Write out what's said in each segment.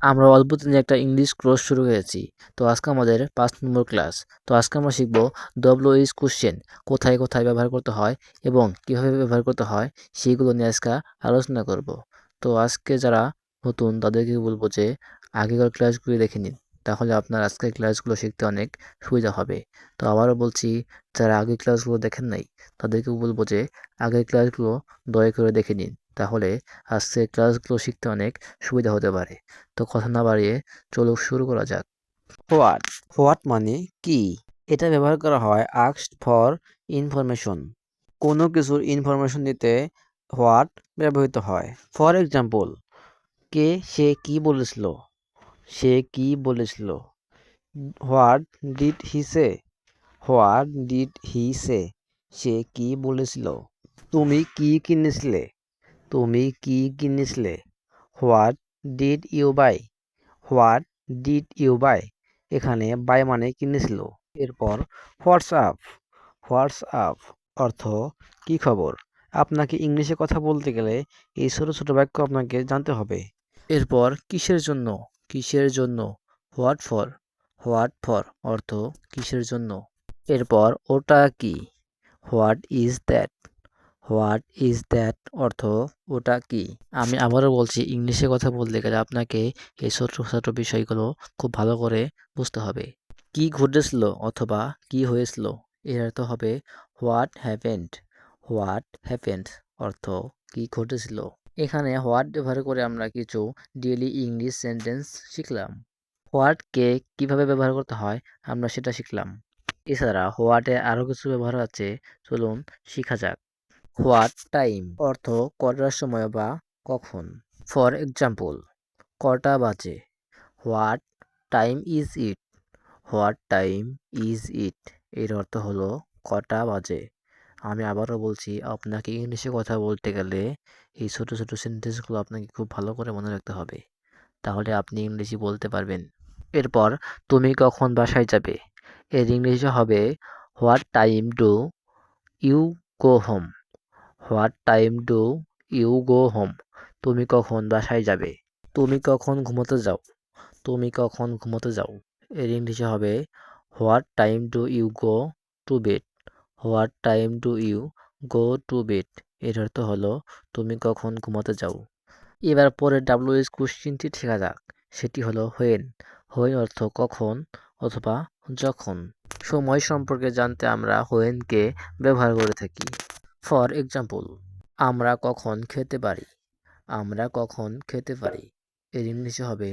আমরা অল্প দিনে একটা ইংলিশ কোর্স শুরু করেছি। তো আজকে আমাদের ৫ নম্বর ক্লাস। তো আজকে আমরা শিখব ডব্লিউএইচ কোয়েশ্চেন কোথায়, কোথায় ব্যবহার করতে হয় এবং কিভাবে ব্যবহার করতে হয় সেইগুলো নিয়ে আজকে আলোচনা করব। তো আজকে যারা নতুন তাদেরকে বলব যে আগেকার ক্লাসগুলো দেখে নিন। তাহলে আপনার আজকের ক্লাসগুলো শিখতে অনেক সুবিধা হবে। তো আবারও বলছি, যারা আগের ক্লাসগুলো দেখেন নাই তাদেরকেও বলব যে আগের ক্লাসগুলো দয়া করে দেখে নিন। তাহলে আজকের ক্লাসগুলো শিখতে অনেক সুবিধা হতে পারে। তো কথা না বাড়িয়ে চলো শুরু করা যাক। হোয়াট হোয়াট মানে কি? এটা ব্যবহার করা হয় আস্কড ফর ইনফরমেশন। কোনো কিছুর ইনফরমেশন দিতে হোয়াট ব্যবহৃত হয়। ফর এক্সাম্পল, সে কি বলেছিল? সে কি বলেছিল? What did he say? What did he say? সে কি বলেছিল? তুমি কি কিনেছিলে? তুমি কি কিনেছিলে? What did you buy? What did you buy? এখানে বাই মানে কিনেছিল। এরপর হোয়াটসঅ্যাপ। হোয়াটসঅ্যাপ অর্থ কি খবর? আপনাকে ইংলিশে কথা বলতে গেলে এই ছোট ছোট বাক্য আপনাকে জানতে হবে। এরপর কিসের জন্য? কিসের জন্য? What for. হোয়াট ফর অর্থ কিসের জন্য। এরপর ওটা কি? What is that. What is that অর্থ ওটা কি। আমি আবারও বলছি, ইংলিশে কথা বলতে গেলে আপনাকে এই ছোট ছোট বিষয়গুলো খুব ভালো করে বুঝতে হবে। কি ঘটেছিল অথবা কি হয়েছিল এর অর্থ হবে হোয়াট হ্যাপেন্ড। হোয়াট হ্যাপেন্ড অর্থ কি ঘটেছিল। এখানে হোয়াট ব্যবহার করে আমরা কিছু ডেইলি ইংলিশ সেন্টেন্স শিখলাম। হোয়াটকে কিভাবে ব্যবহার করতে হয় আমরা সেটা শিখলাম। এছাড়া হোয়াটে আরও কিছু ব্যবহার আছে, চলুন শিখা যাক। হোয়াট টাইম অর্থ কটার সময় বা কখন। ফর এক্সাম্পল, কটা বাজে। What time is it. What time is it এর অর্থ হলো কটা বাজে। আমি আবারও বলছি, আপনাকে ইংলিশে কথা বলতে গেলে এই ছোট ছোট সেন্টেন্সগুলো আপনাকে খুব ভালো করে মনে রাখতে হবে। তাহলে আপনি ইংরেজি বলতে পারবেন। এরপর তুমি কখন বাসায় যাবে এর ইংরেজি হবে what time do you go home. What time do you go home তুমি কখন বাসায় যাবে। তুমি কখন ঘুমোতে যাও। তুমি কখন ঘুমোতে যাও এর ইংরেজি হবে what time do you go to bed. What time do you go to bed এর অর্থ হলো তুমি কখন ঘুমোতে যাও। এবার পরের ডাব্লিউএইচ কোশ্চেনটি শেখা যাক। সেটি হলো হোয়েন। হোয়েন অর্থ কখন অথবা যখন। সময় সম্পর্কে জানতে আমরা হোয়েনকে ব্যবহার করে থাকি। ফর এক্সাম্পল, আমরা কখন খেতে পারি। আমরা কখন খেতে পারি এর ইংলিশে হবে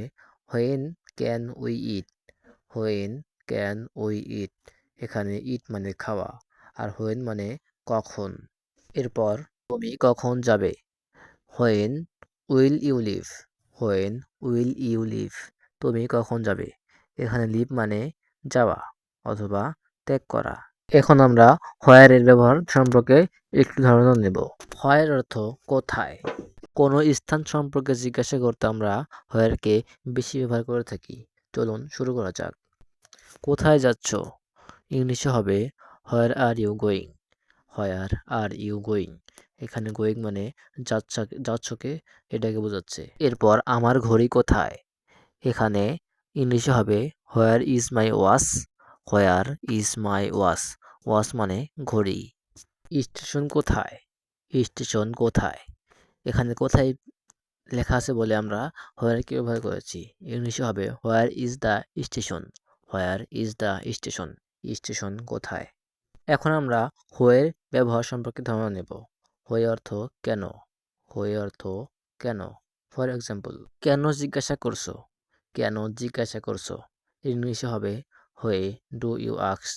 when can we eat. When can we eat এখানে ইট মানে খাওয়া আর হোয়েন মানে কখন। এরপর তুমি কখন যাবে। When will you leave. When will you leave তুমি কখন যাবে। এখানে লিভ মানে যাওয়া অথবা ত্যাগ করা। এখন আমরা হোয়ার এর ব্যবহার সম্পর্কে একটু ধারণা নেব। হোয়ার অর্থ কোথায়। কোনো স্থান সম্পর্কে জিজ্ঞাসা করতে আমরা হোয়ারকে বেশি ব্যবহার করে থাকি। চলুন শুরু করা যাক। কোথায় যাচ্ছ ইংলিশে হবে where are you going. Where are you going এখানে গোয়িং মানে যাচ্ছকে এটাকে বোঝাচ্ছে। এরপর আমার ঘড়ি কোথায় এখানে ইংলিশে হবে where is my watch. Where is my watch. Watch মানে ঘড়ি। স্টেশন কোথায়। স্টেশন কোথায় এখানে কোথায় লেখা আছে বলে আমরা হোয়ারকে ব্যবহার করেছি। ইংলিশে হবে where is the station. Where is the station station কোথায়। এখন আমরা হোয়ের ব্যবহার সম্পর্কে ধারণা নেব। হোয়ে অর্থ কেন। হোয়ে অর্থ কেন। ফর এক্সাম্পল, কেন জিজ্ঞাসা করছো। কেন জিজ্ঞাসা করছো ইংলিশে হবে হোয়ে ডু ইউ আক্স।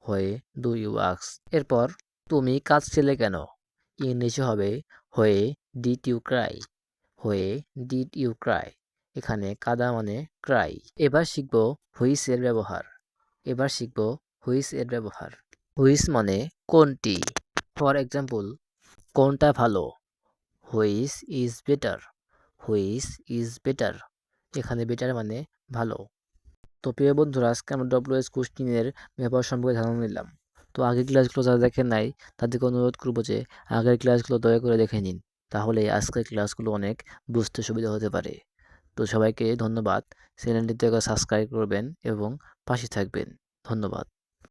হোয়ে ডু ইউ আক্স। এরপর তুমি কাঁদছিলে কেন ইংলিশে হবে হোয়ে ডিড ইউ ক্রাই। হোয়ে ডিড ইউ ক্রাই এখানে কাদা মানে ক্রাই। এবার শিখব হুইস এর ব্যবহার। এবার শিখব হুইস এর ব্যবহার। হুইচ মানে কোনটি। ফর এক্সাম্পল, কোনটা ভালো। Which is better. Which is better এখানে বেটার মানে ভালো। তো প্রিয় বন্ধুরা, আজকে আমরা ডব্লিউএইচ কোশ্চেনের ব্যবহার সম্পর্কে ধারণা নিলাম। তো আগের ক্লাসগুলো যারা দেখেন নাই তাদেরকে অনুরোধ করবো যে আগের ক্লাসগুলো দয়া করে দেখে নিন। তাহলে আজকের ক্লাসগুলো অনেক বুঝতে সুবিধা হতে পারে। তো সবাইকে ধন্যবাদ। চ্যানেলটিতে সাবস্ক্রাইব করবেন এবং পাশে থাকবেন। ধন্যবাদ।